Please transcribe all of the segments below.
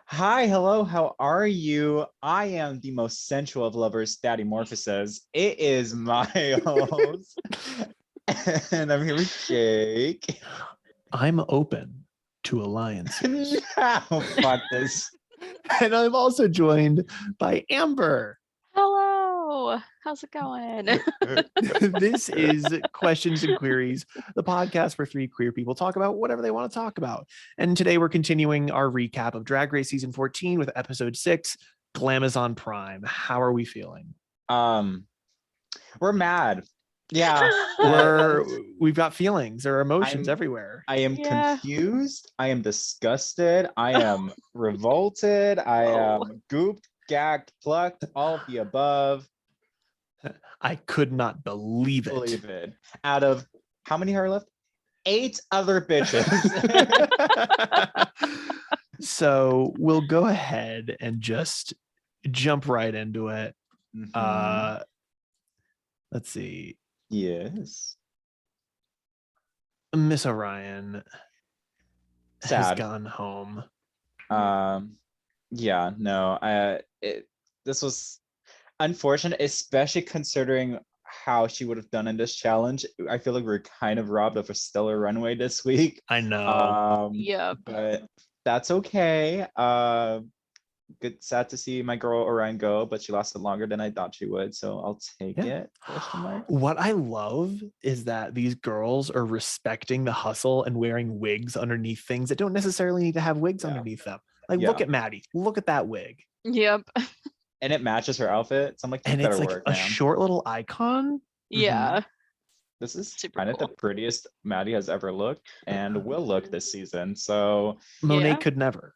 Hi, hello, how are you? I am the most sensual of lovers, Daddy Morphosis. It is my host, and I'm here with Jake. I'm open to alliances. No, fuck this. And I'm also joined by Amber. Hello, how's it going? This is Questions and Queer-ies, the podcast where three queer people talk about whatever they want to talk about. And today we're continuing our recap of Drag Race Season 14 with episode 6, Glamazon Prime. How are we feeling? We're mad. Yeah. We've got feelings or emotions I'm- everywhere. I am Yeah. confused. I am disgusted. I am revolted. I am gooped, gagged, plucked, all of the above. I could not believe it. Believe it. Out of how many are left? 8 other bitches. So we'll go ahead and just jump right into it. Mhm. Let's see. Yes. Miss Orion has Sad. gone home. Yeah, no, this was unfortunate, especially considering how she would have done in this challenge. I feel like we're kind of robbed of a stellar runway this week. I know. Yep. But that's okay. Good, sad to see my girl Orion go, but she lasted longer than I thought she would, so I'll take Yeah. it. Question mark. What I love is that these girls are respecting the hustle and wearing wigs underneath things that don't necessarily need to have wigs Yeah. underneath them. Like, Yeah. look at Maddie. Look at that wig. Yep. And it matches her outfit. So I'm like, you And better it's like work, a man. short little icon. Yeah. This is Super kind of cool. the prettiest Maddie has ever looked and will look this season. So Monet Yeah. could never.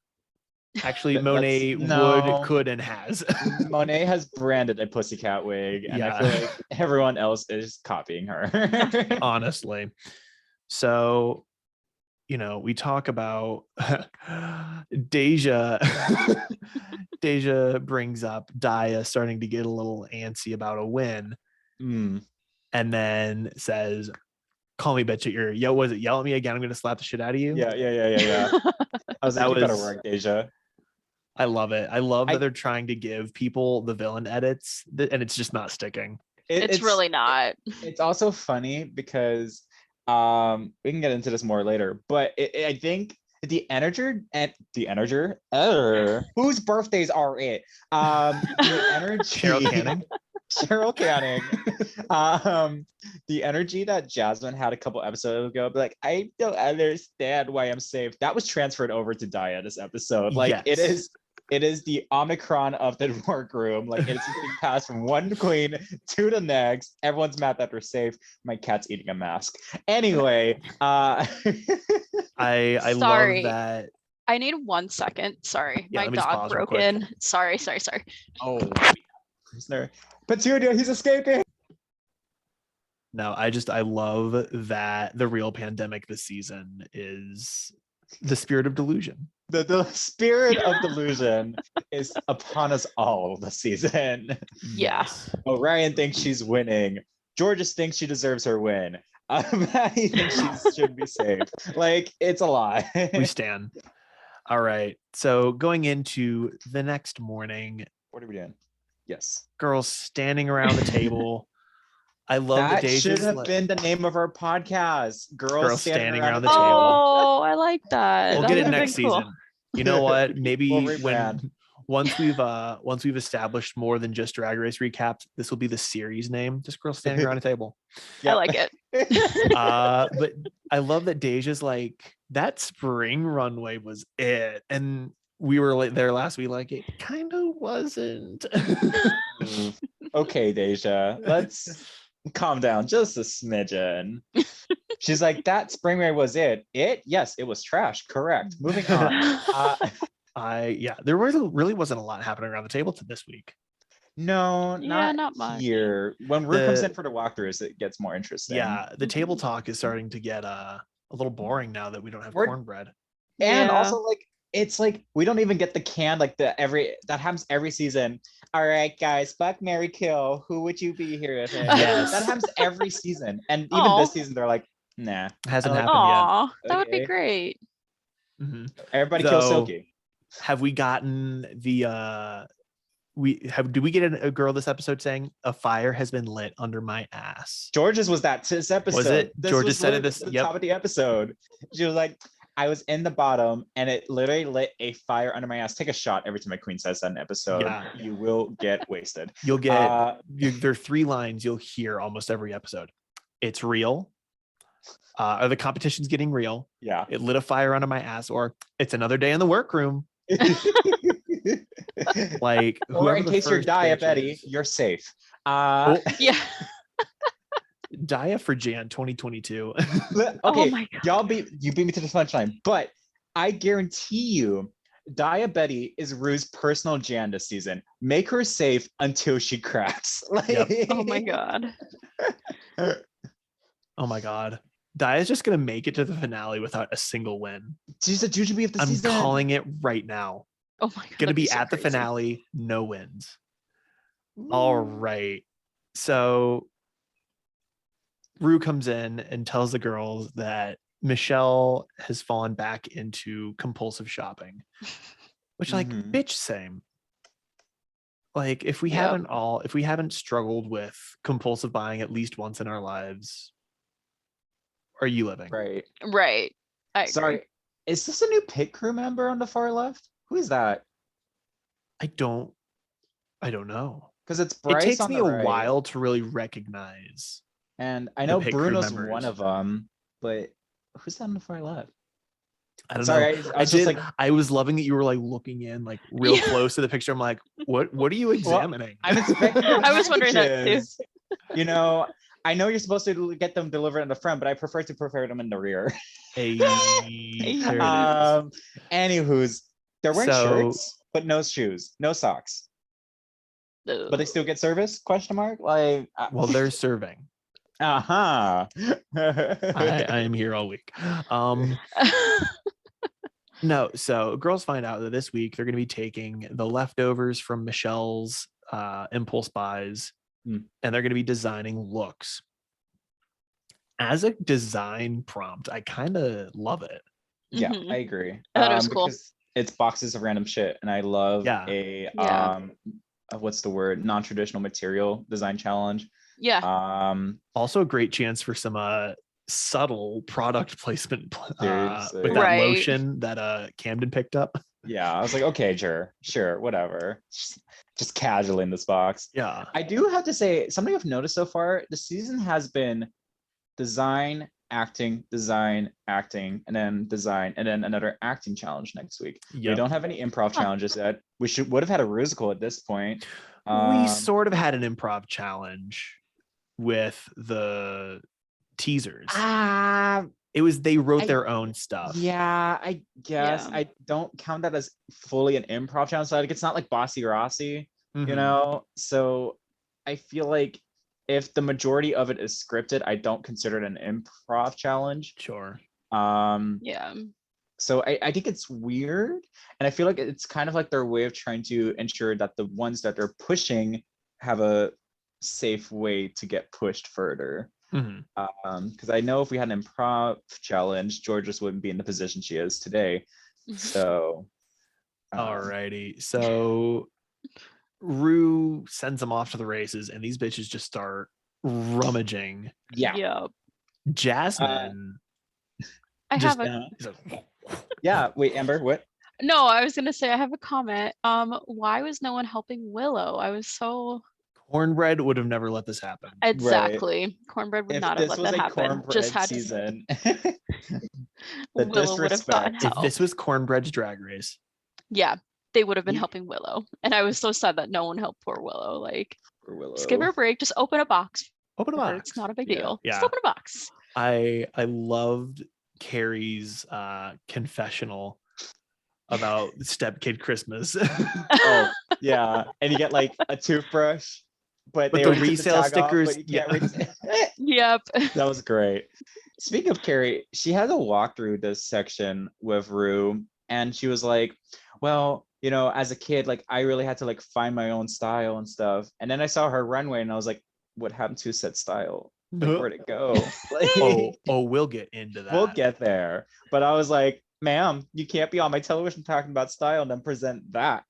Actually, Let's- Monet no. would, could, and has. Monet has branded a pussycat wig, and I feel Yeah. like everyone else is copying her. Honestly. So, we talk about Deja. Deja brings up Daya starting to get a little antsy about a win, Mm. and then says, "Call me bitch at your was it yell at me again? I'm gonna slap the shit out of you." Yeah. I was That like, you better was- work, Deja. I love it. I love I- that they're trying to give people the villain edits, and it's just not sticking. It's really not. It's also funny because we can get into this more later, but I think the energer whose birthdays are it? The energy. Cheryl Canning. Cheryl Canning. The energy that Jasmine had a couple episodes ago, but like, I don't understand why I'm safe. That was transferred over to Daya this episode. Like, Yes. it is the Omicron of the workroom. Like, it's being passed from one queen to the next. Everyone's mad that they're safe. My cat's eating a mask. Anyway, I Sorry. love that. I need 1 second. Sorry. Yeah, My let me just dog pause real broke quick. in. Sorry. oh, prisoner. Petunia, he's escaping. No, I love that the real pandemic this season is the spirit of delusion. The spirit of delusion is upon us all this season. Yeah. Yes. Orion thinks she's winning. Georges thinks she deserves her win. Maddie thinks she should be safe. Like, it's a lie. We stand. All right. So going into the next morning, What are we doing? Yes. girls standing around the table. I love that That should Deja's have been the name of our podcast. Girls, Girls standing around the table. table. Oh, I like that. We'll That get it would've next been cool. season. You know what? Maybe We'll rebrand. once we've established more than just Drag Race recaps, this will be the series name. Just girls standing around a table. I like it. But I love that Deja's like, that spring runway was it, and we were like there last week, like, it kind of wasn't. Okay, Deja, let's calm down just a smidgen. She's like, that spring ray was it. Yes, it was trash. Correct. Moving on. There really wasn't a lot happening around the table to this week. No, Yeah, not not much. here. When Rue comes The- in for the walkthroughs, it gets more interesting. Yeah, the table talk is starting to get a little boring now that we don't have We're- cornbread. And Yeah. also, like, it's like we don't even get the can, like that happens every season. All right, guys, fuck, marry, kill. Who would you be here with? Yes. That happens every season. And even Aw. this season, they're like, nah. Hasn't Oh, happened Aw, that would Okay. be great. yet. Mhm. Everybody kills So- Silky. have we gotten the did we get a girl this episode saying a fire has been lit under my ass? George's was this episode. Was it? This George's was said it literally this- the yep. top of the episode. She was like, I was in the bottom and it literally lit a fire under my ass. Take a shot every time a queen says that in an episode. Yeah. You will get wasted. You'll get there are 3 lines you'll hear almost every episode. It's real. Or the competition's getting real. Yeah. It lit a fire under my ass, or it's another day in the workroom. Like, or in whoever the case you're first bitch diabetic, is. you're safe. Yeah. Dia for Jan 2022. Okay, Oh my God. you beat me to the punchline, but I guarantee you, Diabetes is Rue's personal Jan this season. Make her safe until she cracks. Like, Yep. Oh my God. Oh my God. Dia's just gonna make it to the finale without a single win. she's a jujube of the I'm season. calling it right now. Oh my God. Gonna that'd be so at the crazy. finale, no wins. All right. So Rue comes in and tells the girls that Michelle has fallen back into compulsive shopping. Which, like, Mhm. bitch, same. Like, if we Yep. haven't struggled with compulsive buying at least once in our lives, are you living? Right. Right. I agree. Sorry. Is this a new pit crew member on the far left? Who is that? I don't know. Because it's Bryce It takes on me the a right, while to really recognize. and I the know pit crew Bruno's members. one of them, but who's that on the far left? I don't Sorry, know. I was just like, I was loving that you were like looking in like real Yeah. close to the picture. I'm like, what are you examining? I'm expecting. I was wondering that too. packages. You know, I know you're supposed to get them delivered in the front, but I prefer to prepare them in the rear. Hey, there it is. Anywho's, they're wearing So- shirts, but no shoes, no socks, Ugh. but they still get service? Question mark. Like, Well, they're serving. uh-huh. I am here all week. No, so girls find out that this week they're going to be taking the leftovers from Michelle's impulse buys, Hmm. and they're going to be designing looks. As a design prompt, I kind of love it. Yeah, Mhm. I agree. That was cool. Because it's boxes of random shit, and I love Yeah. Yeah. what's the word? Non-traditional material design challenge. Yeah. Also, a great chance for some subtle product placement Seriously. with that Right. lotion that Camden picked up. Yeah, I was like, okay, sure, whatever. Just casually in this box. Yeah. I do have to say something I've noticed so far. The season has been design, acting, and then design, and then another acting challenge next week. We Yep. don't have any improv challenges yet. We would have had a musical at this point. We sort of had an improv challenge with the teasers. They wrote their own stuff. Yeah, I guess Yeah. I don't count that as fully an improv challenge. So like, it's not like Bossy Rossi, you Mhm. know. So I feel like if the majority of it is scripted, I don't consider it an improv challenge. Sure. Yeah. So I think it's weird, and I feel like it's kind of like their way of trying to ensure that the ones that they're pushing have a safe way to get pushed further. Mhm. Because I know if we had an improv challenge, Georgia wouldn't be in the position she is today. So, Alrighty. So Rue sends them off to the races, and these bitches just start rummaging. yeah, Yep. Jasmine. I just- have a is like, yeah. Wait, Amber, what? no, I was gonna say I have a comment. Why was no one helping Willow? I was so Cornbread would have never let this happen. exactly. Cornbread would If not have this let was that a happen. cornbread Just had to season, Willow would have disrespect. gotten If help. this was Cornbread's drag race, Yeah, they would have been You- helping Willow, and I was so sad that no one helped poor Willow. Like, for Willow. just give her a break. Just open a box. open a for her, box. It's not a big Yeah. deal. Just Yeah. open a box. I loved Carrie's confessional about stepkid Christmas. Oh, yeah, and you get like a toothbrush, but But they the already took resale tag off, stickers, but you can't Yep. That was great. Speaking of Carrie, she had a walkthrough this section with Rue, and she was like, well, you know, as a kid, like I really had to like find my own style and stuff. And then I saw her runway and I was like, what happened to said style? Like, where'd it go? Like, oh, we'll get into that. we'll get there. But I was like, ma'am, you can't be on my television talking about style and then present that.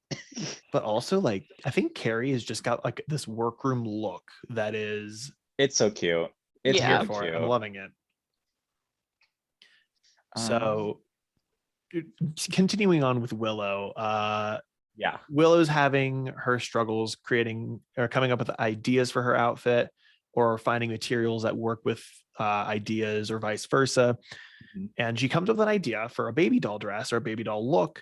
But also, like, I think Carrie has just got like this workroom look that is It's so cute. It's Yeah. very for it. I'm cute. loving it. Um, So continuing on with Willow, yeah. Willow's having her struggles creating or coming up with ideas for her outfit or finding materials that work with ideas or vice versa. Mhm. And she comes up with an idea for a baby doll dress or a baby doll look.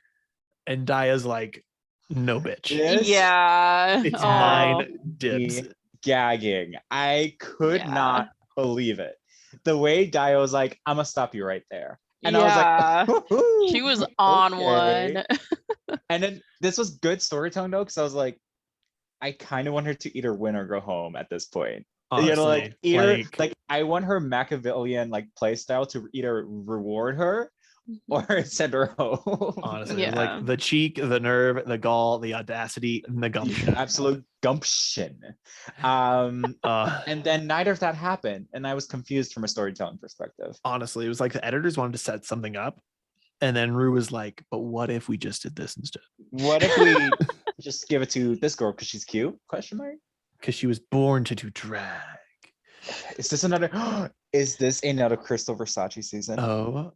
And Daya's like, no, bitch. This Yeah. It's Oh, mine, dibs. me gagging. I could Yeah. not believe it. The way Dio was like, I'm gonna stop you right there. And I Yeah. was like, She was on okay. one. And then this was good storytelling though, because I was like, I kind of want her to either win or go home at this point. You know, like Honestly, either like, like I want her Machiavellian like play style to either reward her or send her home. honestly, it was Yeah. like the cheek, the nerve, the gall, the audacity, and the The gumption. absolute gumption. And then neither of that happened, and I was confused from a storytelling perspective. Honestly, it was like the editors wanted to set something up, and then Rue was like, "But what if we just did this instead?" What if we just give it to this girl because she's cute? Question mark. Because she was born to do drag. Is this another? Is this another Crystal Versace season? Oh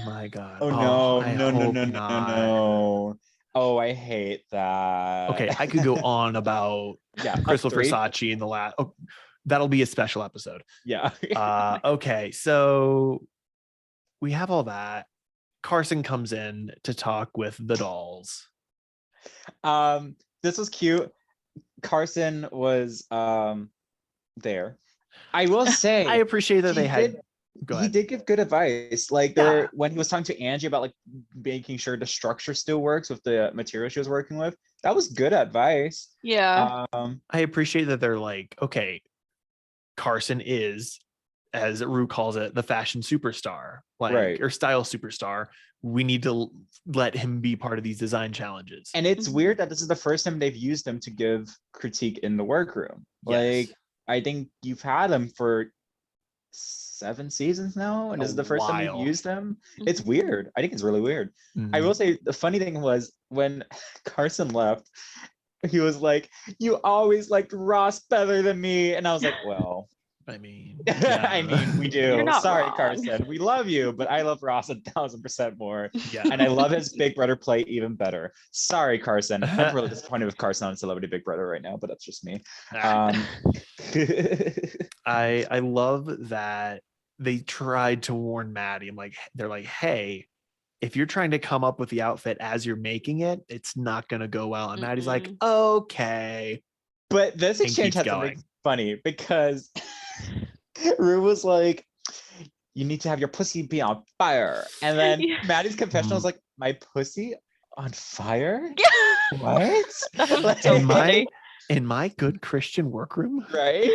my god! Oh no! I No! No! hope No! No! not. No! Oh, I hate that. Okay, I could go on about Yeah, Crystal three. Versace in the last. Oh, that'll be a special episode. Yeah. Okay, so we have all that. Carson comes in to talk with the dolls. This was cute. Carson was there. I will say I appreciate that he they had. Go he ahead. did give good advice. Like Yeah. there, when he was talking to Angie about like making sure the structure still works with the material she was working with, that was good advice. Yeah. I appreciate that they're like, okay, Carson is, as Rue calls it, the fashion superstar, like Right. or style superstar. We need to let him be part of these design challenges. And it's Mhm. weird that this is the first time they've used him to give critique in the workroom. Yes. Like I think you've had him for 7 seasons now, and this is the first time while. you've used them. It's weird. I think it's really weird. I Mhm. will say the funny thing was when Carson left, he was like, "You always liked Ross better than me," and I was like, "Well, I mean, I mean, we You're do. not Sorry, wrong. Carson. We love you, but I love Ross 1,000% more, yeah. and I love his Big Brother play even better. Sorry, Carson. I'm really disappointed with Carson on Celebrity Big Brother right now, but that's just me. I love that they tried to warn Maddie. They're like, hey, if you're trying to come up with the outfit as you're making it, it's not gonna go well. And Maddie's like, okay. But this And exchange keeps had going. something funny because Rue was like, "You need to have your pussy be on fire," and then Yeah. Maddie's confessional was like, "My pussy on fire? Yeah. What?" That was Like, so in funny. my good Christian workroom, right?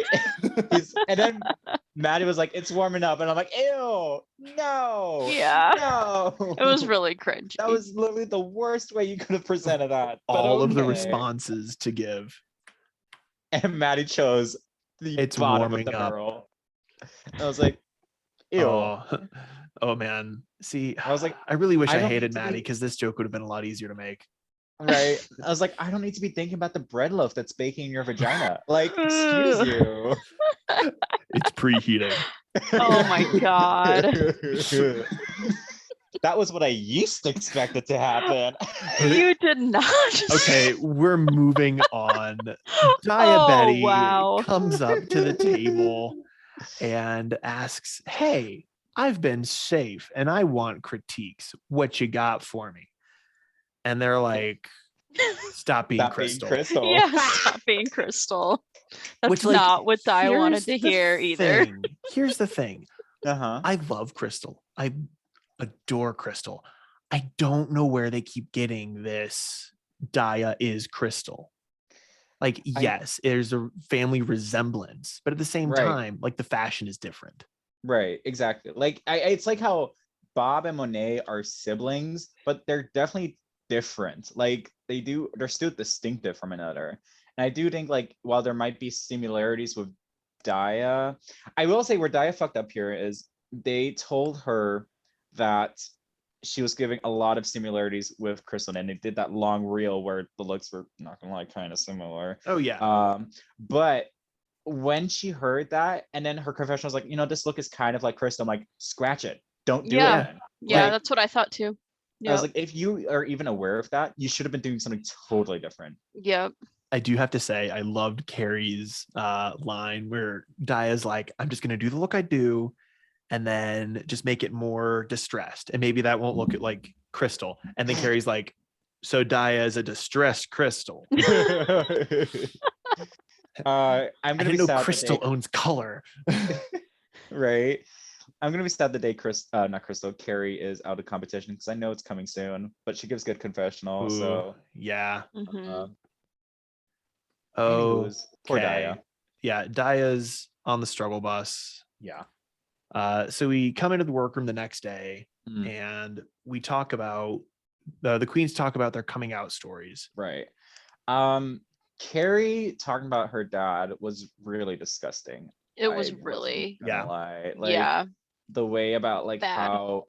And then Maddie was like, "It's warming up," and I'm like, "Ew, no, Yeah. no." It was really cringy. That was literally the worst way you could have presented that. But all of the okay. responses to give. And Maddie chose the It's bottom of warming the up. barrel. I was like, ew. Oh man. See, I was like, I really wish I I don't hated need to be- Maddie because this joke would have been a lot easier to make. Right. I was like, I don't need to be thinking about the bread loaf that's baking in your vagina. Like, excuse you. It's preheating. Oh my God. That was what I used to expect it to happen. You did not. Okay, we're moving on. Oh, Betty wow. comes up to the table and asks, hey, I've been safe and I want critiques. What you got for me? And they're like, stop being Stop being Crystal. Crystal. Yeah, stop being Crystal. That's Which, like, not what I wanted here's to hear the either. thing. Here's the thing. Uh-huh. I love Crystal. I adore Crystal. I don't know where they keep getting this Daya is Crystal. Like, yes, there's a family resemblance, but at the same Right. time, like the fashion is different. Right, exactly. Like it's like how Bob and Monet are siblings, but they're definitely different. Like they're still distinctive from another. And I do think like while there might be similarities with Daya, I will say where Daya fucked up here is they told her that she was giving a lot of similarities with Crystal, and they did that long reel where the looks were, not gonna lie, kind of similar. Oh yeah. But when she heard that, and then her confession was like, this look is kind of like Crystal. I'm like, scratch it, don't do Yeah. it. Then. Yeah, Like, that's what I thought too. I was Yep. like, if you are even aware of that, you should have been doing something totally different. Yep. I do have to say, I loved Carrie's line where Daya's like, I'm just going to do the look I do and then just make it more distressed. And maybe that won't look like Crystal. And then Carrie's like, so Daya is a distressed Crystal. I'm I gonna be didn't know sad Crystal owns color. right? I'm gonna be sad the day not Crystal, Carrie is out of competition because I know it's coming soon, but she gives good confessional. Ooh, So yeah. Mhm. Anywho's, poor Okay. Daya. Yeah, Daya's on the struggle bus. Yeah. So we come into the workroom the next day and we talk about the queens talk about their coming out stories. Right. Carrie talking about her dad was really disgusting. It was I wasn't really, gonna Yeah. lie. Like, yeah, the way about like bad. how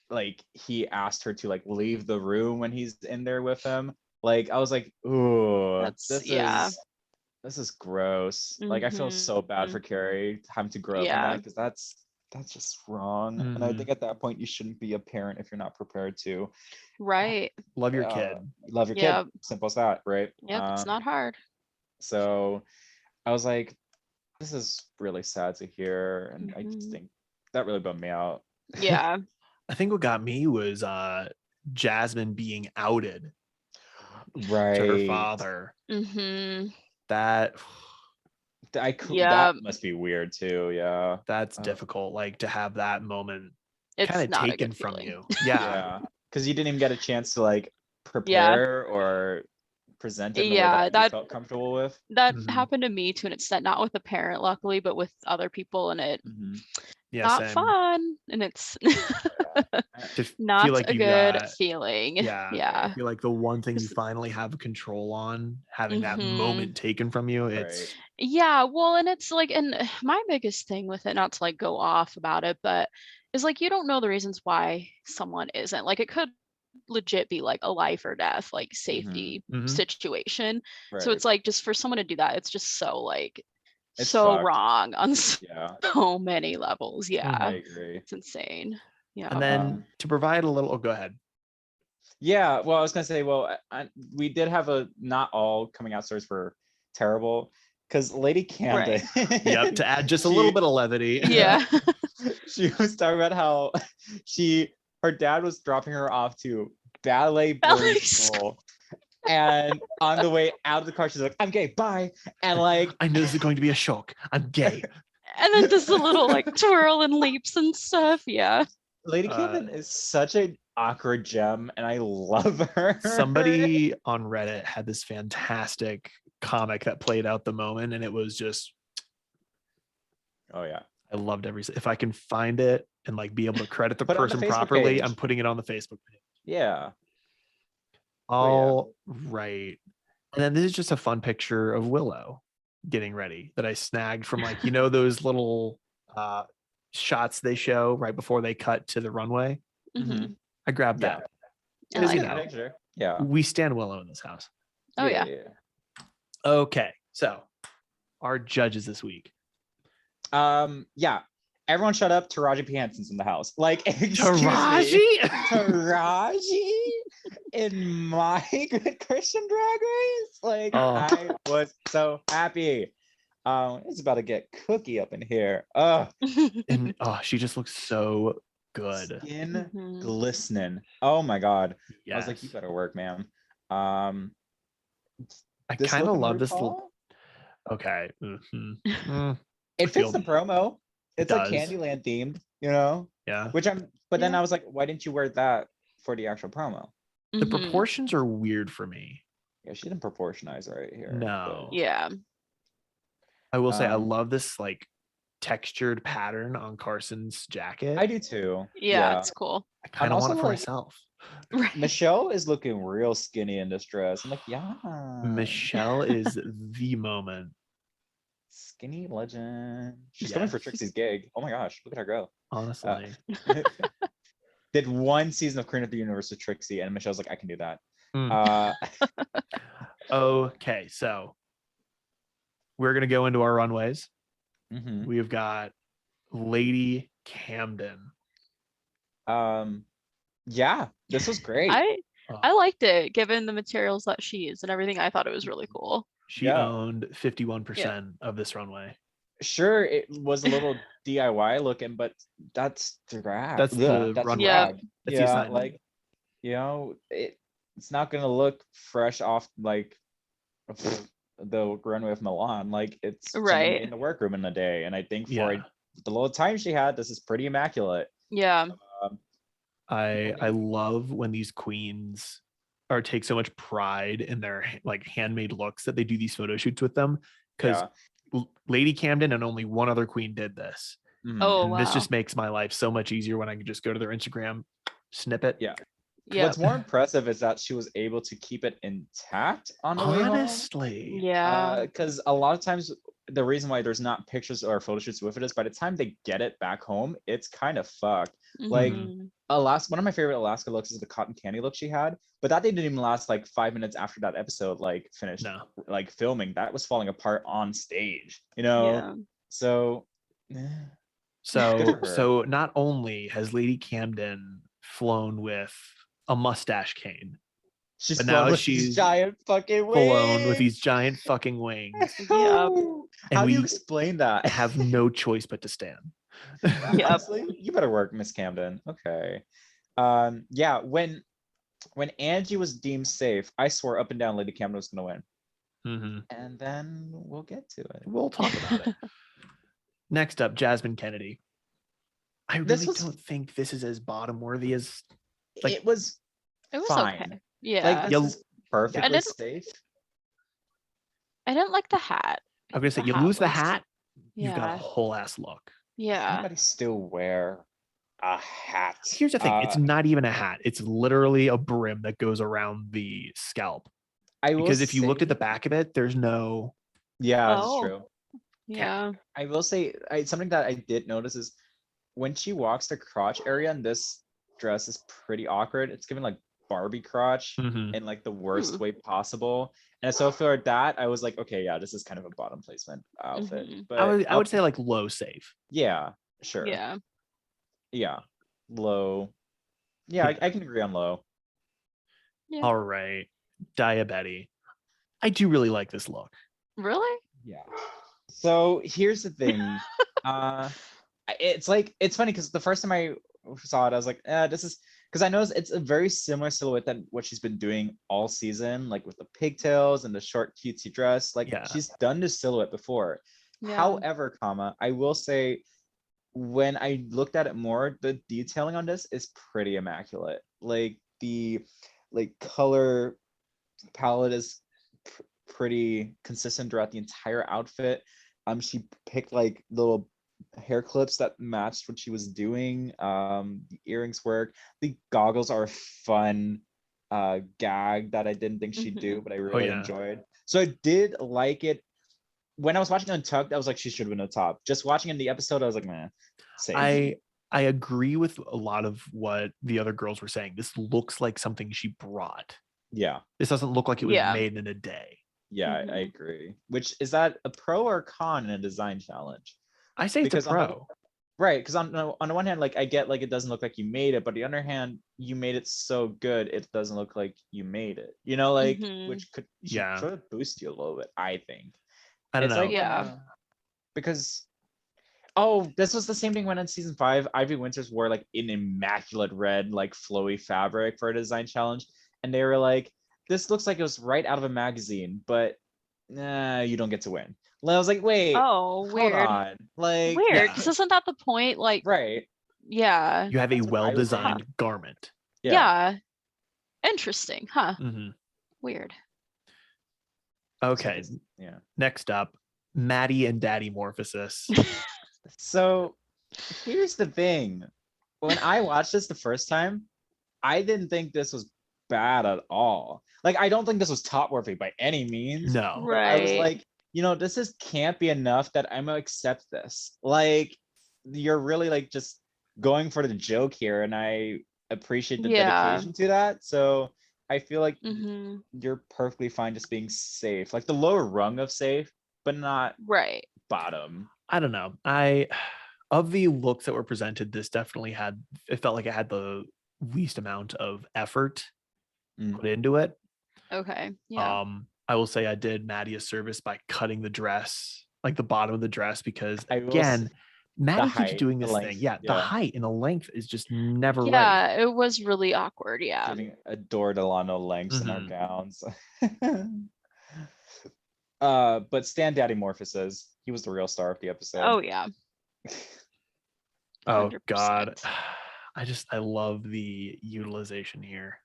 like he asked her to like leave the room when he's in there with him. Like, I was like, ooh, That's this is gross. Like, I feel so bad for Carrie having to grow up in that, because that's just wrong. And I think at that point you shouldn't be a parent if you're not prepared to right. Love your kid. love your Yep. kid. Simple as that, right? Yep, it's not hard. So I was like, this is really sad to hear, and I just think that really bummed me out. Yeah. I think what got me was Jasmine being outed Right. to her father. That that must be weird too. Yeah. That's difficult. Like, to have that moment It's kind of not a taken good from feeling. you. Yeah. Because you didn't even get a chance to like prepare or present it in a way that you felt comfortable with. That happened to me too, and it's not with a parent, luckily, but with other people, and it not same. fun, and it's To not feel like a you good got, feeling. Yeah. Yeah. I feel like the one thing you finally have control on, having that moment taken from you, it's yeah, well, and it's like, and my biggest thing with it, not to like go off about it, but is like, you don't know the reasons why someone isn't. Like, it could legit be like a life or death, like safety situation. So it's like, just for someone to do that, it's just so like It's so fucked. wrong on so many levels. Yeah. I agree. It's insane. Yeah. And then to provide a little, go ahead. Yeah, well, I was gonna say, well, we did have not all coming out stories were terrible, because Lady Camden, Yep, to add just a little bit of levity. Yeah. She was talking about how her dad was dropping her off to ballet boarding school, and on the way out of the car, she's like, "I'm gay, bye," and like, I know this is going to be a shock. I'm gay. And then does the little like twirl and leaps and stuff. Yeah. Lady Camden is such an awkward gem, and I love her. Somebody on Reddit had this fantastic comic that played out the moment, and it was just, oh yeah, I loved if I can find it and like be able to credit the Put it on the person Facebook properly, page. I'm putting it on the Facebook page. Yeah. All right. And then this is just a fun picture of Willow getting ready that I snagged from like, those little shots they show right before they cut to the runway. I grabbed that. Because, yeah, we stand Willow in this house. Oh yeah. Okay. So our judges this week. Yeah. Everyone shut up. Taraji P. Henson's in the house. Like, Taraji? Taraji in my Good Christian Drag Race? Like, I was so happy. It's about to get cookie up in here. And she just looks so good. Skin glistening. Oh my God. Yes. I was like, you better work, ma'am. I kind of love this little. Okay. It fits the promo. It's like Candyland themed, Yeah. But then I was like, why didn't you wear that for the actual promo? The proportions are weird for me. Yeah, she didn't proportionize right here. No. But... Yeah. I will say I love this like textured pattern on Carson's jacket. I do too. Yeah, it's cool. I kind of want it for myself. Right. Michelle is looking real skinny in this dress. I'm like, yeah. Michelle is the moment. Skinny legend. She's coming for Trixie's gig. Oh my gosh, look at her go. Honestly. did one season of Queen of the Universe with Trixie, and Michelle's like, I can do that. Mm. Okay, so we're gonna go into our runways. Mhm. We've got Lady Camden. Yeah, this was great. I liked it given the materials that she used and everything. I thought it was really cool. She Yeah. owned 51% of this runway. Sure, it was a little DIY looking, but that's drag. That's the That's runway. Yeah. drag. That's the Yeah, assignment. like, you know, it's not gonna look fresh off like the runway of Milan. Like, it's something Right. in the workroom in a day. And I think for Yeah. the little time she had, this is pretty immaculate. Yeah. I love when these queens take so much pride in their like handmade looks that they do these photo shoots with them, because Lady Camden and only one other queen did this. Oh, And wow. this just makes my life so much easier when I can just go to their Instagram, snip it. Yeah. Yeah. What's more impressive is that she was able to keep it intact on the way home. Honestly. Yeah. Because a lot of times the reason why there's not pictures or photo shoots with it is by the time they get it back home, it's kind of fucked. Like, Mhm. one of my favorite Alaska looks is the cotton candy look she had, but that didn't even last like 5 minutes after that episode like finished like filming. That was falling apart on stage, you know. Yeah. So so not only has Lady Camden flown with a mustache cane, she's but now flown with she's these giant fucking flown with these wings. giant fucking wings. Yep. And How do you we explain that? have no choice but to stand. Yep. Honestly, you better work, Miss Camden. Okay. Yeah, when Angie was deemed safe, I swore up and down Lady Camden was gonna win. Mhm. And then we'll get to it. We'll talk about it. Next up, Jasmine Kennedy. I really don't think this is as bottom worthy as like it was fine. Okay. Yeah. Like, this is perfectly didn't- safe. I didn't like the hat. I'm gonna say The you hat lose the was- hat, you've got a Yeah. whole ass look. Yeah. Anybody still wear a hat? Here's the thing, it's not even a hat. It's literally a brim that goes around the scalp. Because if you looked at the back of it, there's no. Yeah, that's true. Yeah. I will say something that I did notice is when she walks the crotch area in this dress is pretty awkward. It's given like Barbie crotch in like the worst way possible. And so for that, I was like, okay, yeah, this is kind of a bottom placement outfit. But I would say like low safe. Yeah, sure. Yeah. Yeah. Low. Yeah, I can agree on low. Yeah. All right. Diabetes. I do really like this look. Really? Yeah. So here's the thing. It's funny because the first time I saw it, I was like, this is because I noticed it's a very similar silhouette than what she's been doing all season, like with the pigtails and the short cutesy dress. Like she's done this silhouette before. Yeah. However, I will say when I looked at it more, the detailing on this is pretty immaculate. Like the color palette is pretty consistent throughout the entire outfit. She picked like little hair clips that matched what she was doing. The earrings work. The goggles are a fun gag that I didn't think she'd do, but I really enjoyed. So I did like it. When I was watching Untucked, I was like, she should have been on top. Just watching in the episode, I was like, man, safe. I agree with a lot of what the other girls were saying. This looks like something she brought. Yeah. This doesn't look like it was made in a day. Yeah, I agree. Which is that a pro or a con in a design challenge? I say it's a pro. Right, because on the one hand, like I get like it doesn't look like you made it, but on the other hand, you made it so good it doesn't look like you made it. You know, like which could sort of boost you a little bit. I think. I don't know. Like, because this was the same thing when in season 5, Ivy Winters wore like an immaculate red, like flowy fabric for a design challenge, and they were like, "This looks like it was right out of a magazine, but you don't get to win." And I was like, "Wait, weird. hold on, like weird, because isn't that the point? Like, right? Yeah, you have a well-designed garment. Yeah. Interesting, huh? Weird. Okay. Yeah. Next up, Maddie and Daddy Morphosis. So here's the thing. When I watched this the first time, I didn't think this was bad at all. Like, I don't think this was top worthy by any means. No. Right. I was like, this is can't be enough that I'm gonna accept this. Like, you're really like just going for the joke here, and I appreciate the Yeah. dedication to that. So I feel like Mm-hmm. you're perfectly fine just being safe, like the lower rung of safe, but not Right. bottom. I don't know. Of the looks that were presented, this definitely it felt like it had the least amount of effort put into it. Okay. Yeah. I will say I did Maddie a service by cutting the dress, like the bottom of the dress, because I will again, Maddie keeps height, doing the this thing. length, Yeah, the yeah. height and the length is just never right. Yeah, it was really awkward. Yeah. Giving adore Delano lengths in our Mhm. gowns. But Stan Daddy Morphosis, he was the real star of the episode. Oh yeah. Oh 100%. God. I love the utilization here.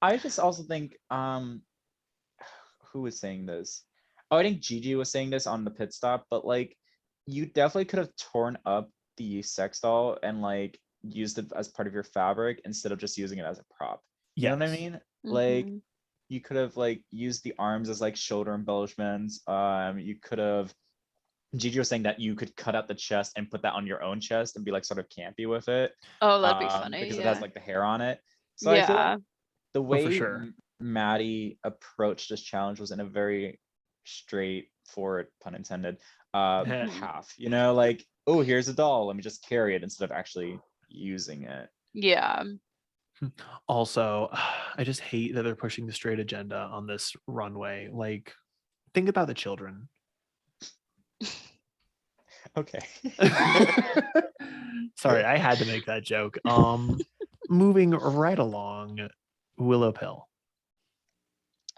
I just also think who was saying this? Oh, I think Gigi was saying this on the pit stop, but like you definitely could have torn up the sex doll and like used it as part of your fabric instead of just using it as a prop. You know what I Yes. mean? Like Mhm. you could have like used the arms as like shoulder embellishments. You could have Gigi was saying that you could cut out the chest and put that on your own chest and be like sort of campy with it. Oh, that'd be funny. Because it has Yeah. like the hair on it. So I feel like Yeah. the Oh, for way sure. Maddie approached this challenge was in a very straightforward, pun intended, Mhm. path. You know, like, oh, here's a doll. Let me just carry it instead of actually using it. Yeah. Also, I just hate that they're pushing the straight agenda on this runway. Like, think about the children. Okay. Sorry, I had to make that joke. Moving right along, Willow Pill.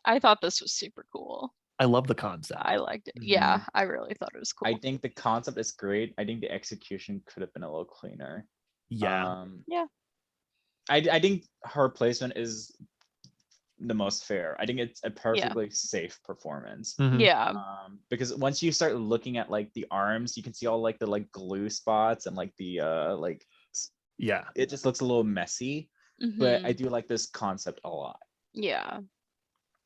I thought this was super cool. I love the concept. I liked it. Mhm. Yeah, I really thought it was cool. I think the concept is great. I think the execution could have been a little cleaner. Yeah. Yeah. I think her placement is the most fair. I think it's a perfectly safe performance. Mhm. Yeah. Because once you start looking at like the arms, you can see all like the like glue spots and like the Yeah. it just looks a little messy. But I Mhm. do like this concept a lot. Yeah.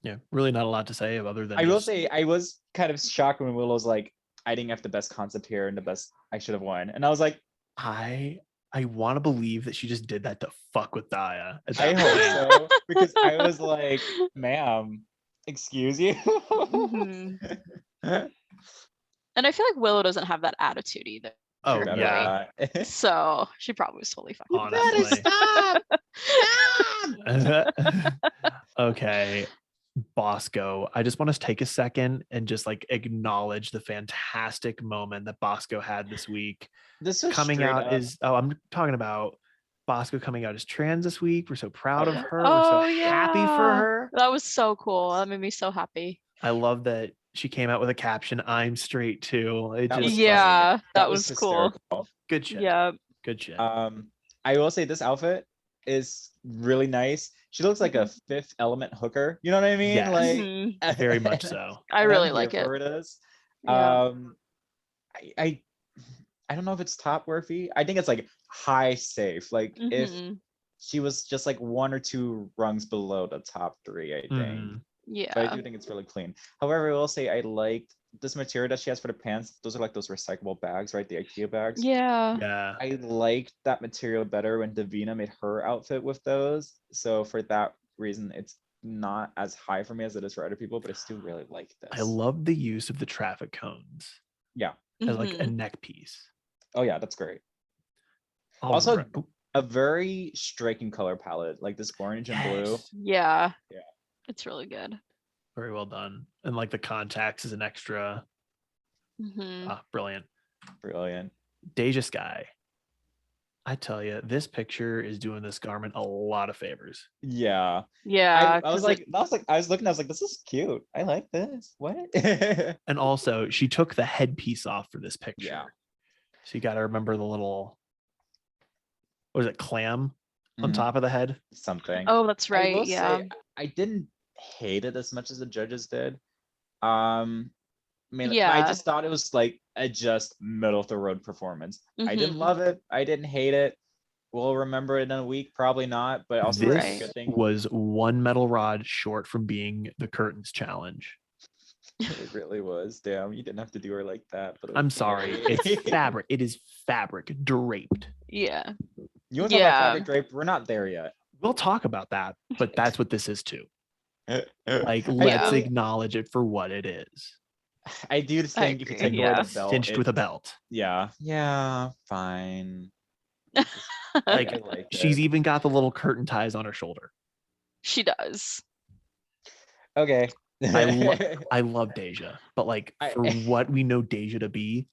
Yeah. Really not a lot to say other than I will just say I was kind of shocked when Willow's like, I didn't have the best concept here and the best I should have won. And I was like, I want to believe that she just did that to fuck with Daya. At I that hope point. so. Because I was like, ma'am, excuse you. Mhm. And I feel like Willow doesn't have that attitude either. Oh Better yeah. not. So she probably was totally fucking. You better Honestly. stop! Okay. Bosco. I just want to take a second and just like acknowledge the fantastic moment that Bosco had this week. This was Coming straight out up. I'm talking about Bosco coming out as trans this week. We're so proud of yeah. her. We're so Oh happy for yeah. her. That was so cool. That made me so happy. I love that she came out with a caption, "I'm straight too." It That just was Yeah, funny. that was cool. hysterical. good shit. Yeah. Good shit. I will say this outfit is really nice. She looks like a Fifth Element hooker. You know what I mean? Yes. Like Mhm. Very much so. I and really I'm like here it. for this. Yeah. I don't know if it's top worthy. I think it's like high safe. Like if Mhm. she was just like one or two rungs below the top three, I think. Mhm. But I Yeah. do think it's really clean. However, I will say I liked this material that she has for the pants. Those are like those recyclable bags, right? The IKEA bags. Yeah. Yeah. I liked that material better when Davina made her outfit with those. So for that reason, it's not as high for me as it is for other people, but I still really like this. I love the use of the traffic cones Yeah. as like a Mhm. neck piece. Oh yeah, that's great. All Also, right. a very striking color palette, like this orange and blue. Yes. Yeah. Yeah. It's really good. Very well done. And like the contacts is an extra. Mhm. Brilliant. Brilliant. Deja Sky. I tell you, this picture is doing this garment a lot of favors. Yeah. Yeah. I was like, I was looking, I was like, this is cute. I like this. What? And also, she took the headpiece off for this picture. Yeah. So you got to remember the little, what was it, clam on Mhm. top of the head? Something. Oh, that's I right. will Yeah. say I didn't hate it as much as the judges did. I mean, I Yeah. just thought it was like a just middle of the road performance. I didn't Mhm. love it. I didn't hate it. We'll remember it in a week, probably not. But also, it's a This good thing. was one metal rod short from being the curtains challenge. It really was. Damn, you didn't have to do her like that. But I'm sorry. okay. It's fabric. It is fabric draped. Yeah. You want to talk about Yeah. fabric drape? We're not there yet. We'll talk about that, but that's what this is too. Like, I let's really- acknowledge it for what it is. I do think if you agree, take away yeah. the belt, Cinched with a belt. yeah, fine. Like, I like she's it. even got the little curtain ties on her shoulder. She does. Okay. I love Deja, but like for what we know Deja to be,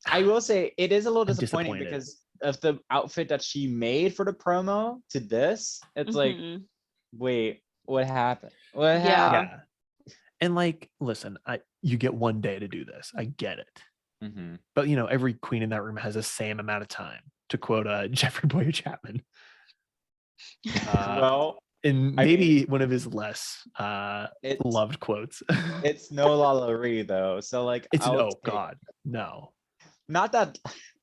I will say it is a little I'm disappointing disappointed. because of the outfit that she made for the promo to this. It's like, Mhm. wait, what happened? What Yeah. happened? yeah. And like, listen, you get one day to do this. I get it. Mhm. But you know, every queen in that room has the same amount of time, to quote Jeffrey Boyer Chapman. Well, And I maybe mean, one of his less loved quotes. it's no Lalaurie though, so like It's I'll oh take- god, no. Not that.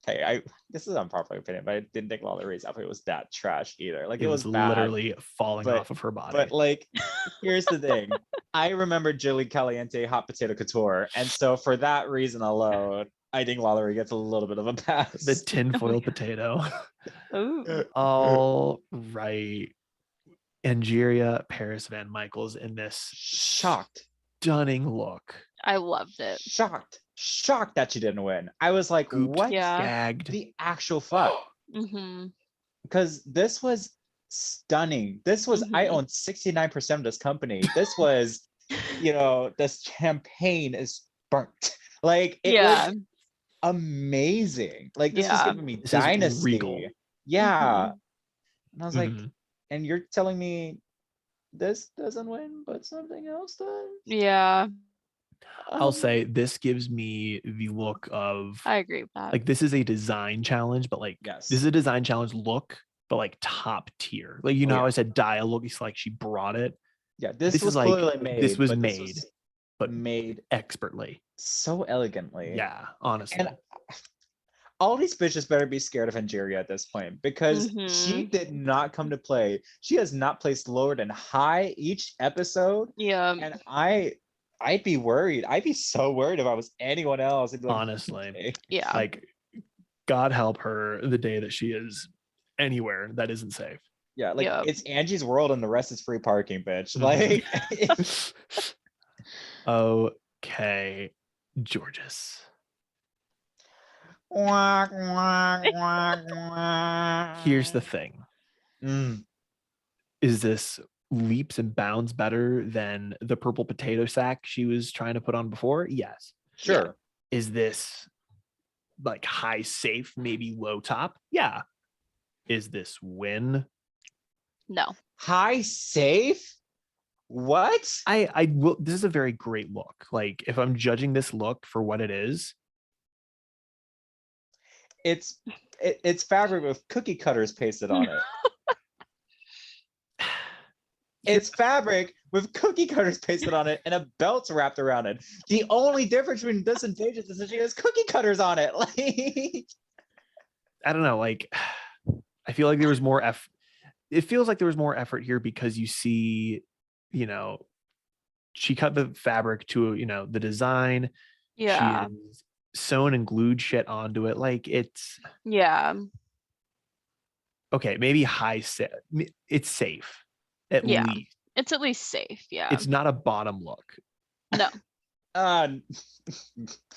Hey, this is unpopular opinion, but I didn't think Lalaurie's outfit was that trash either. Like It was bad, literally falling but- off of her body. but like, here's the thing. I remember Jilly Caliente Hot Potato Couture, and so for that reason alone, I think Lalaurie gets a little bit of a pass. the tinfoil potato. Ooh. All right. Angeria Paris Van Michaels in this shocked, stunning look. I loved it. shocked that she didn't win. I was like, Gooped, what Yeah. gagged. the actual fuck? Mm-hmm. Because this was stunning. This was I Mhm. own 69% of this company. This was, this champagne is burnt. Like it Yeah. was amazing. Like this was Yeah. giving me This is dynasty. regal. Yeah. And I was like, Mhm. and you're telling me this doesn't win, but something else does? Yeah. I'll say this gives me the look of I agree with that. like this is a design challenge, but like Yes. this is a design challenge look, but like top tier. Like you know how yeah. I said dialogue is like she brought it. Yeah, this This was is like- clearly made. this was but made, but made expertly. so elegantly. Yeah, honestly. And all these bitches better be scared of Angeria at this point because she Mhm. did not come to play. She has not placed lower than high each episode. Yeah. And I'd be worried. I'd be so worried if I was anyone else. I'd be like, Honestly. okay. Yeah. Like God help her the day that she is anywhere that isn't safe. Yeah, like Yep. it's Angie's world and the rest is free parking, bitch. Mhm. Like Okay, Georges. Here's the thing. Mm, Is this leaps and bounds better than the purple potato sack she was trying to put on before? Yes. sure. Is this like high safe, maybe low top? Yeah. Is this win? No. High safe? What? I will. This is a very great look. Like if I'm judging this look for what it is, It's fabric with cookie cutters pasted on it. It's fabric with cookie cutters pasted on it and a belt wrapped around it. The only difference between this and Pages is that she has cookie cutters on it. Like I don't know. Like I feel like there was more effort. It feels like there was more effort here because you see, she cut the fabric to, the design. Yeah. She is sewn and glued shit onto it. Like it's Yeah. okay. Maybe high set. It's safe at Yeah. least. It's at least safe. Yeah. It's not a bottom look. No.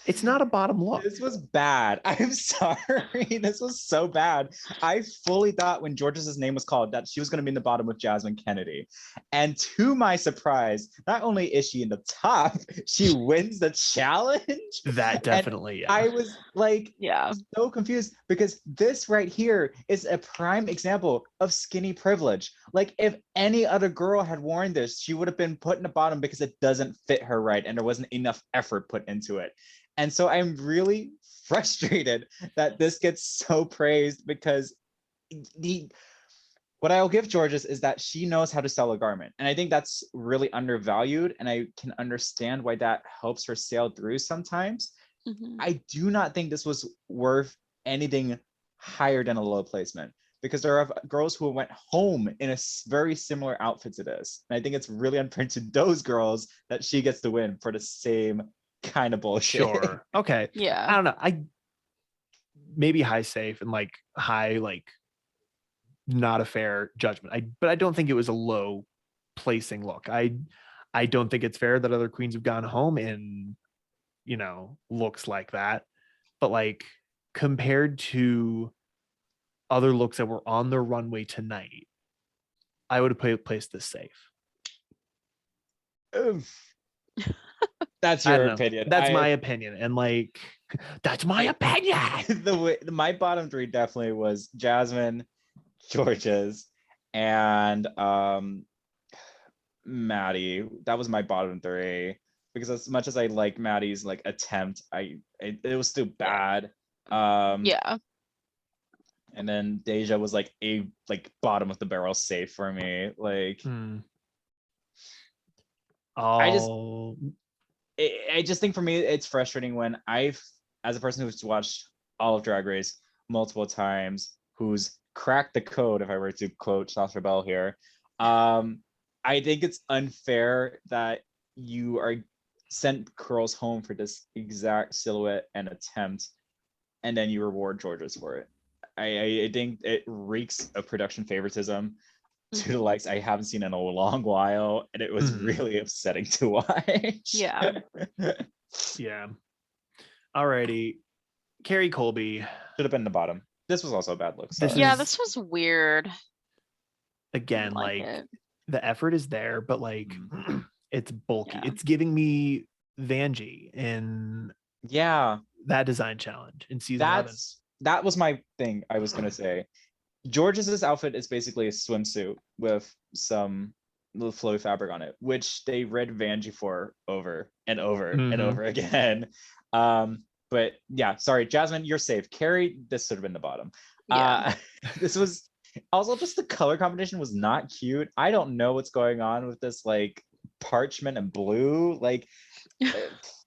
It's not a bottom look. This was bad. I'm sorry. This was so bad. I fully thought when Georges' name was called that she was going to be in the bottom with Jasmine Kennedy. And to my surprise, not only is she in the top, she wins the challenge. That definitely. Yeah. I was like, Yeah. so confused because this right here is a prime example of skinny privilege. Like if any other girl had worn this, she would have been put in the bottom because it doesn't fit her right and there wasn't enough effort put into it. And so I'm really frustrated that this gets so praised because what I'll give Georges is that she knows how to sell a garment. And I think that's really undervalued. And I can understand why that helps her sail through sometimes. Mhm. I do not think this was worth anything higher than a low placement because there are girls who went home in a very similar outfit to this. And I think it's really unfair to those girls that she gets to win for the same kind of bullshit. Sure. Okay. I Yeah. don't know. Maybe high safe and like high, like not a fair judgment. But I don't think it was a low placing look. I don't think it's fair that other queens have gone home in, looks like that. But like compared to other looks that were on the runway tonight, I would have placed this safe. That's I don't your know. opinion. That's my opinion. And like, that's my opinion. My bottom three definitely was Jasmine, George's, and Maddie. That was my bottom three, because as much as I like Maddie's like attempt, it was still bad. Yeah. And then Deja was like a bottom of the barrel safe for me. Like I just think for me it's frustrating when as a person who's watched all of Drag Race multiple times, who's cracked the code, if I were to quote Sasha Bell here, I think it's unfair that you are sent curls home for this exact silhouette and attempt, and then you reward Georges for it. I think it reeks of production favoritism to the likes I haven't seen in a long while, and it was really upsetting to watch. Yeah. Yeah. Alrighty. Carrie Colby Should have been the bottom. This was also a bad look. So. This was weird. Again, the effort is there, but like it's bulky. It's giving me Vanjie in that design challenge in season 11. That was my thing I was gonna say. George's outfit is basically a swimsuit with some little flowy fabric on it, which they read Vanjie for over and over and over again. But yeah, sorry, Jasmine, you're safe. Carrie, this should have been the bottom. This was also just the color combination was not cute. I don't know what's going on with this like parchment and blue. Like,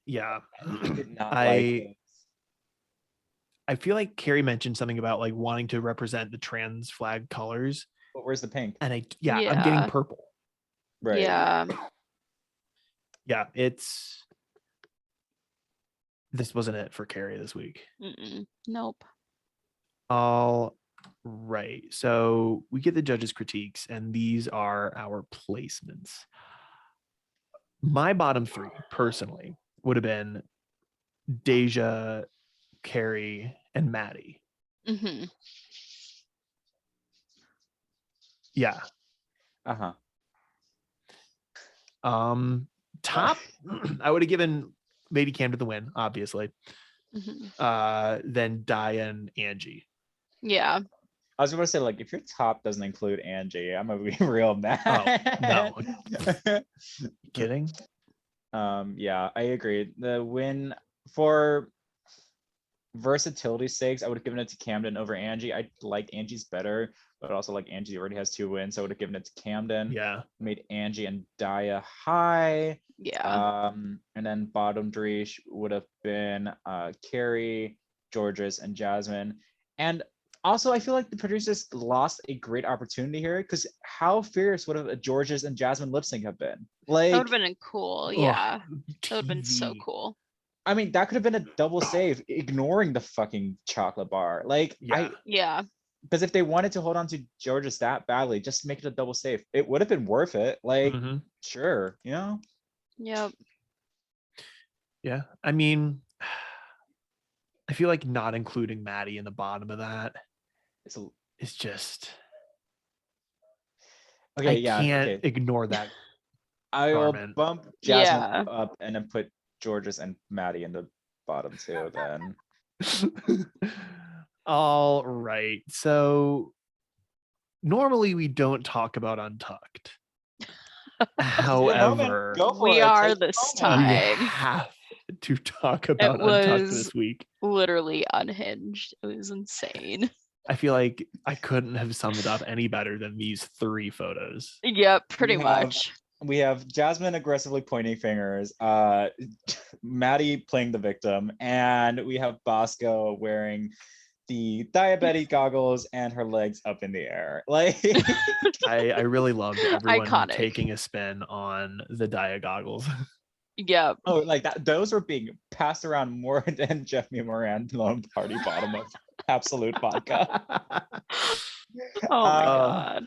yeah, I did not like it. I feel like Carrie mentioned something about like wanting to represent the trans flag colors. But where's the pink? And I'm getting purple. Right. Yeah. Yeah, this wasn't it for Carrie this week. Nope. All right. So we get the judges' critiques, and these are our placements. My bottom three, personally, would have been Deja, Carrie, and Maddie. Yeah. Top, I would have given Lady Cam to the win, obviously. Then Daya and Angie. Yeah. I was going to say, like, if your top doesn't include Angie, I'm gonna be real mad. Oh no. Kidding? Yeah, I agree. The win, for versatility's sakes, I would have given it to Camden over Angie. I liked Angie's better, but also like Angie already has 2 wins, so I would have given it to Camden. Yeah. Made Angie and Daya high. Yeah. And then bottom three would have been Carrie, Georges, and Jasmine. And also, I feel like the producers lost a great opportunity here, because how fierce would have a Georges and Jasmine lip sync have been? Like, that would have been cool. Yeah. That would have been so cool. I mean, that could have been a double save, ignoring the fucking chocolate bar. Like, yeah. Because if they wanted to hold on to Georges that badly, just make it a double save. It would have been worth it. Like, sure, you know? Yep. Yeah. I mean, I feel like not including Maddie in the bottom of that is just okay. I can't ignore that. I will bump Jasmine up and then put Georges and Maddie in the bottom too. Then. All right. So normally we don't talk about Untucked. However, we are this time. We have to talk about Untucked this week. Literally unhinged. It was insane. I feel like I couldn't have summed it up any better than these 3 photos. Yep, pretty much. We have Jasmine aggressively pointing fingers, Maddie playing the victim, and we have Bosco wearing the diabetic goggles and her legs up in the air. Like, I really loved everyone taking a spin on the Dia goggles. Yeah. Oh, like that. Those were being passed around more than Jeffrey Moran Lone Party bottom of Absolute vodka. Oh my Uh, god.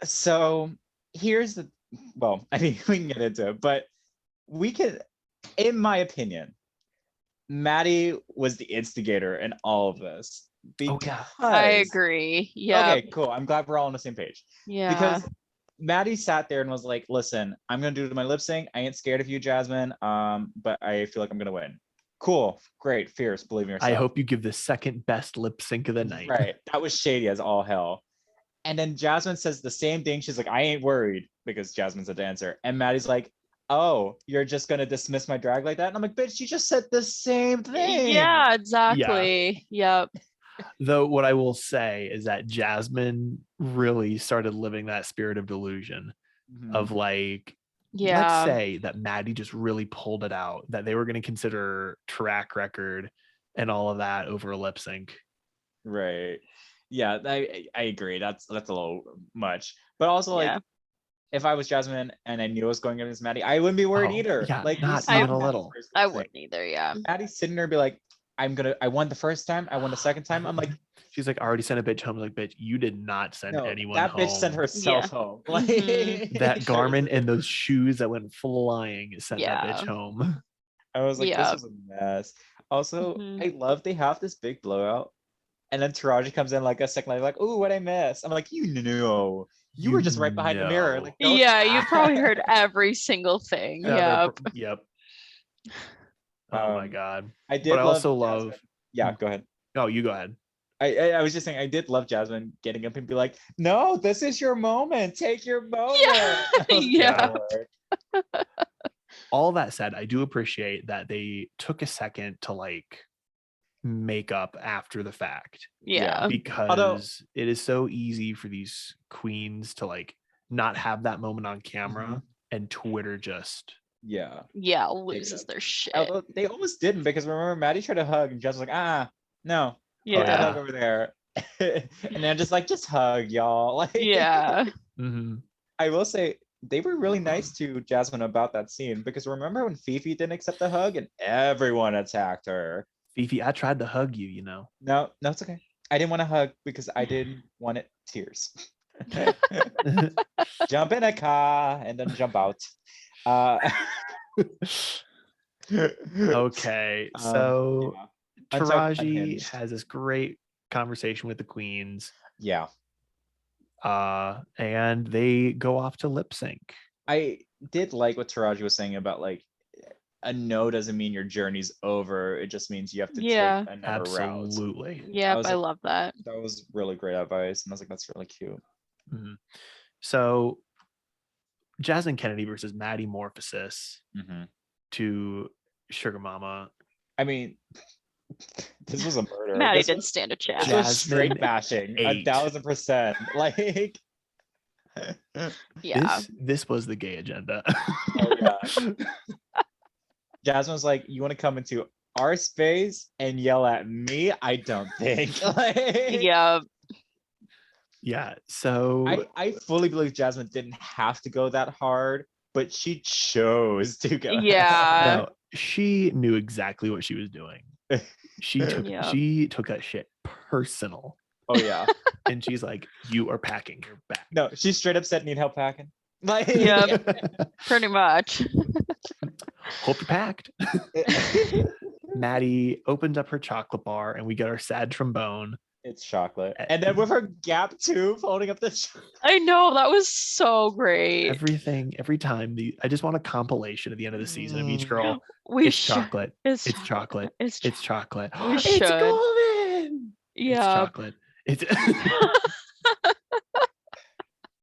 So here's the, well, I mean, we can get into it, but we can, in my opinion, Maddie was the instigator in all of this Oh, because, yeah. I agree. Yeah. okay, cool. I'm glad we're all on the same page. Yeah. Because Maddie sat there and was like, listen, I'm gonna do my lip sync. I ain't scared of you, Jasmine. But I feel like I'm gonna win. Cool, great, fierce, believe in yourself. I hope you give the second best lip sync of the night. Right. That was shady as all hell. And then Jasmine says the same thing. She's like, I ain't worried, because Jasmine's a dancer. And Maddie's like, oh, you're just gonna dismiss my drag like that? And I'm like, bitch, she just said the same thing. Yeah, exactly. Yep. Though what I will say is that Jasmine really started living that spirit of delusion of like, Yeah. let's say that Maddie just really pulled it out, that they were going to consider track record and all of that over a lip sync. Right. Yeah, I agree. That's a little much. But also, like, Yeah. if I was Jasmine and I knew I was going against Maddie, I wouldn't be worried Oh, either. yeah, Like, not we even saw a Maddie little. first I lip sync. wouldn't either. Yeah. Maddie's sitting there be like, I won the first time, I won the second time. I'm like, She's like, I already sent a bitch home. Like, bitch, you did not send no, anyone that home. bitch sent herself home. Like, That garment and those shoes that went flying sent that Yeah. bitch home. I was like, Yeah. this was a mess. Also, Mhm. I love they have this big blowout, and then Taraji comes in like a second later, like, "Ooh, what I miss?" I'm like, you know, you were just right behind the mirror. Like, don't Yeah, you act. probably heard every single thing. Yeah, Yep. Yep. Oh my Um, god. I did But I love also Jasmine. love. Yeah, go ahead. Oh, you go ahead. I was just saying, I did love Jasmine getting up and be like, "No, this is your moment. Take your moment." Yeah. I was like, Yeah. "Lord." All that said, I do appreciate that they took a second to like make up after the fact, Yeah. because it is so easy for these queens to like not have that moment on camera and Twitter just Yeah. Yeah, Take it loses up. their shit. Although they almost didn't, because remember, Maddie tried to hug and Jess was like, no, Yeah. that hug over there. And then just like, just hug, y'all. Like, Yeah. Mhm. I will say they were really nice to Jasmine about that scene, because remember when Fifi didn't accept the hug and everyone attacked her? Fifi, I tried to hug you, you know. No, it's okay. I didn't want to hug because I didn't want it tears. Jump in a car and then jump out. Okay, so yeah. Taraji Unhinged. has this great conversation with the queens, Yeah. and they go off to lip sync. I did like what Taraji was saying about like, a no doesn't mean your journey's over. It just means you have to Yeah. take another route. Absolutely. Yep, was I like- love that. That was really great advice. And I was like, that's really cute. Mhm. So Jasmine Kennedy versus Maddie Morphosis to Sugar Mama. I mean, this was a murder. Maddie This didn't was, stand a this chance. was straight Jasmine bashing. ate. 1000%. Like, Yeah. This was the gay agenda. oh yeah. Jasmine was like, you want to come into our space and yell at me? I don't think. Like, Yeah. Yeah. So I fully believe Jasmine didn't have to go that hard, but she chose to go. Yeah. no, she knew exactly what she was doing. She took that shit personal. Oh yeah. And she's like, you are packing your bag. No, she straight up said, need help packing. Like, Yep. Pretty much. Hope you're packed. Maddie opens up her chocolate bar and we get our sad trombone. It's chocolate. And then with her Gap tube holding up the I know, that was so great. Every time I just want a compilation at the end of the season of each girl. We It's should. chocolate. It's It's chocolate. It's It's chocolate. We It's should. golden. It's Yeah. chocolate. It's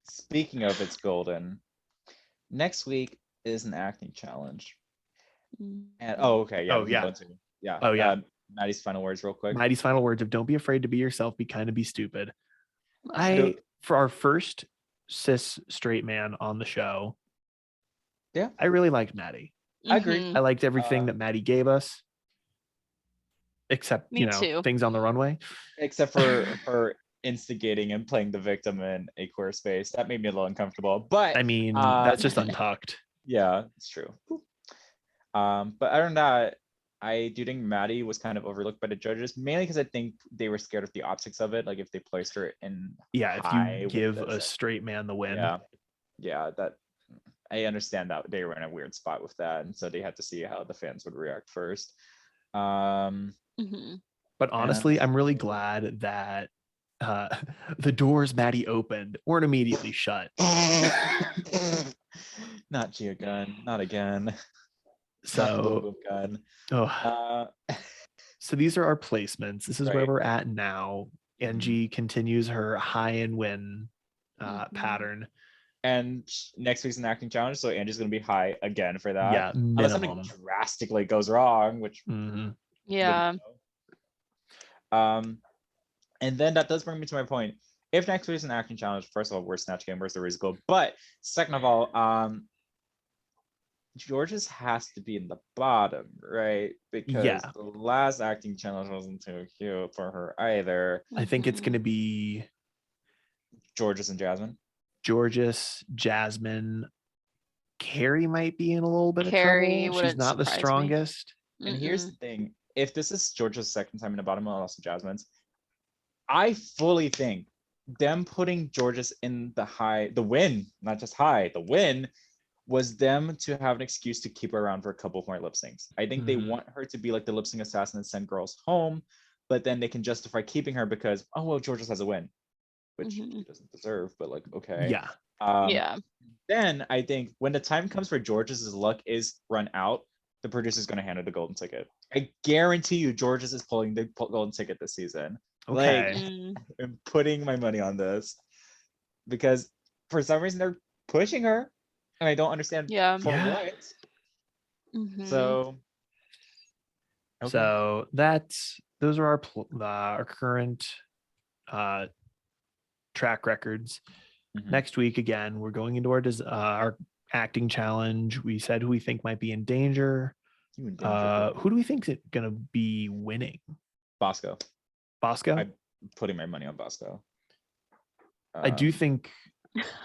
Speaking of it's golden, next week is an acting challenge. And okay, yeah. Oh, we can yeah. go into- yeah. Oh, yeah. Maddie's final words real quick. Maddie's final words of don't be afraid to be yourself, be kind of be stupid. So- For our first cis straight man on the show, Yeah. I really liked Maddie. I agree. Mhm. I liked everything that Maddie gave us, except Me too. things on the runway. Except for her instigating and playing the victim in a queer space. That made me a little uncomfortable. But I mean, that's just untucked. yeah, it's true. But other than that, I do think Maddie was kind of overlooked by the judges, mainly because I think they were scared of the optics of it. Like if they placed her in Yeah, if high you with give the a straight man the win. yeah, that I understand that they were in a weird spot with that, and so they had to see how the fans would react first. Mhm. But honestly, I'm really glad that the doors Maddie opened weren't immediately shut. Not Gia Gunn, not again. Not the So, boom boom gun. So these are our placements. This is where Right. we're at now. Angie continues her high and win pattern. And next week's an acting challenge, so Angie's gonna be high again for that. Yeah, Unless something minimum. drastically goes wrong, which Yeah. And then that does bring me to my point. If next week's an acting challenge, first of all, where's Snatch Game? Where's the musical? But second of all, George's has to be in the bottom, right? Because the last acting challenge wasn't too cute for her either. I think it's going to be George's and Jasmine. Georges, Jasmine, Carrie might be in a little bit of trouble. She's not the strongest. And here's the thing: if this is George's second time in the bottom, and also Jasmine's, I fully think them putting Georges in the win, not just high, the win was them to have an excuse to keep her around for a couple more lip syncs. I think they want her to be like the lip sync assassin and send girls home, but then they can justify keeping her because, oh, well, Georges has a win, which he doesn't deserve, but like, okay. Yeah. Then I think when the time comes for Georges' luck is run out, the producer's going to hand her the golden ticket. I guarantee you Georges is pulling the golden ticket this season. Okay. Like, I'm putting my money on this because for some reason they're pushing her and I don't understand for what. So So those are our current track records. Next week, again, we're going into our acting challenge. We said who we think might be in danger. Who do we think is going to be winning? Bosco. Bosco? I'm putting my money on Bosco. I do think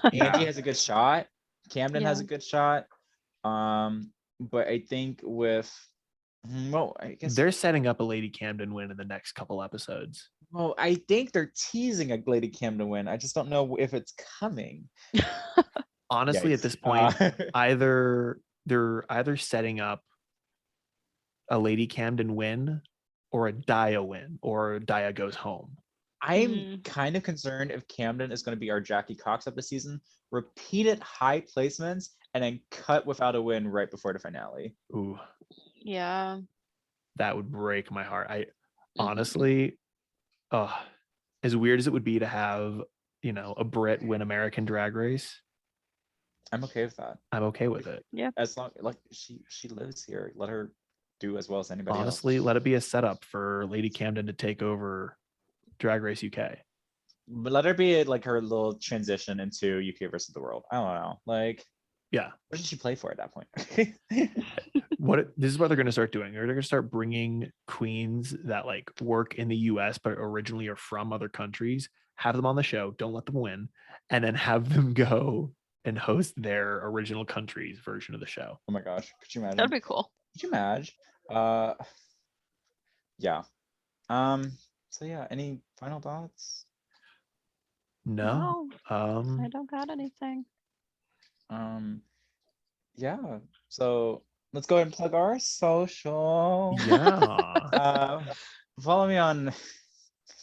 Angie has a good shot. Camden has a good shot. But I think with I guess they're setting up a Lady Camden win in the next couple episodes. Well, I think they're teasing a Lady Camden win. I just don't know if it's coming. Honestly, at this point, they're either setting up a Lady Camden win or a Daya win, or Daya goes home. I'm kind of concerned if Camden is going to be our Jackie Cox of the season, repeated high placements, and then cut without a win right before the finale. Ooh. Yeah. That would break my heart. I honestly, as weird as it would be to have, a Brit win American Drag Race, I'm okay with that. I'm okay with it. Yeah. As long like she lives here, let her do as well as anybody Honestly, else. let it be a setup for Lady Camden to take over Drag Race UK. But let her be like her little transition into UK versus the world. I don't know. Like, yeah. What did she play for at that point? This is what they're going to start doing. They're going to start bringing queens that like work in the US but originally are from other countries, have them on the show, don't let them win, and then have them go and host their original country's version of the show. Oh my gosh, could you imagine? That'd be cool. Could you imagine? Yeah. So yeah, any final thoughts? No. I don't got anything. Yeah. So let's go ahead and plug our social. Yeah. Follow me on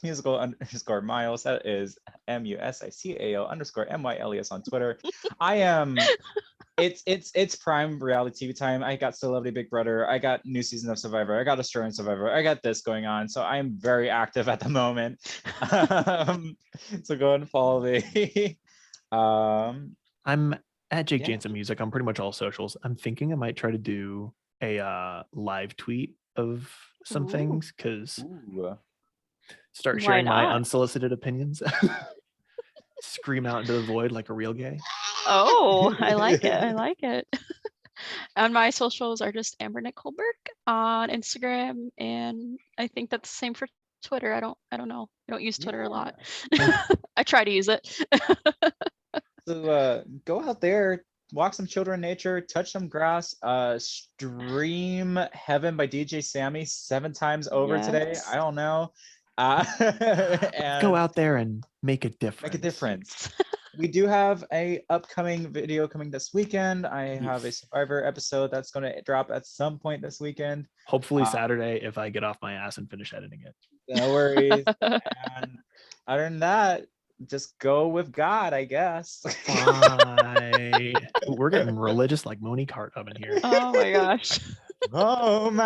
musical_Miles. That is MUSICAO_MYLES on Twitter. I am it's prime reality TV time. I got Celebrity Big Brother. I got new season of Survivor. I got Australian Survivor. I got this going on. So I am very active at the moment. So go ahead and follow me. I'm at Jake Jansen Music on pretty much all socials. I'm thinking I might try to do a live tweet of some things because start sharing my unsolicited opinions. Scream out into the void like a real gay. Oh, I like it. I like it. And my socials are just Amber Nicole Burke on Instagram, and I think that's the same for Twitter. I don't know. I don't use Twitter a lot. I try to use it. So go out there, walk some children in nature, touch some grass, stream Heaven by DJ Sammy 7 times over today. Yes. I don't know. And Go out there and make a difference. make a difference. We do have a upcoming video coming this weekend. I have a Survivor episode that's going to drop at some point this weekend. Hopefully Saturday if I get off my ass and finish editing it. No worries. And other than that, just go with God, I guess. Bye. We're getting religious like Monique Hart up in here. Oh my gosh. Oh my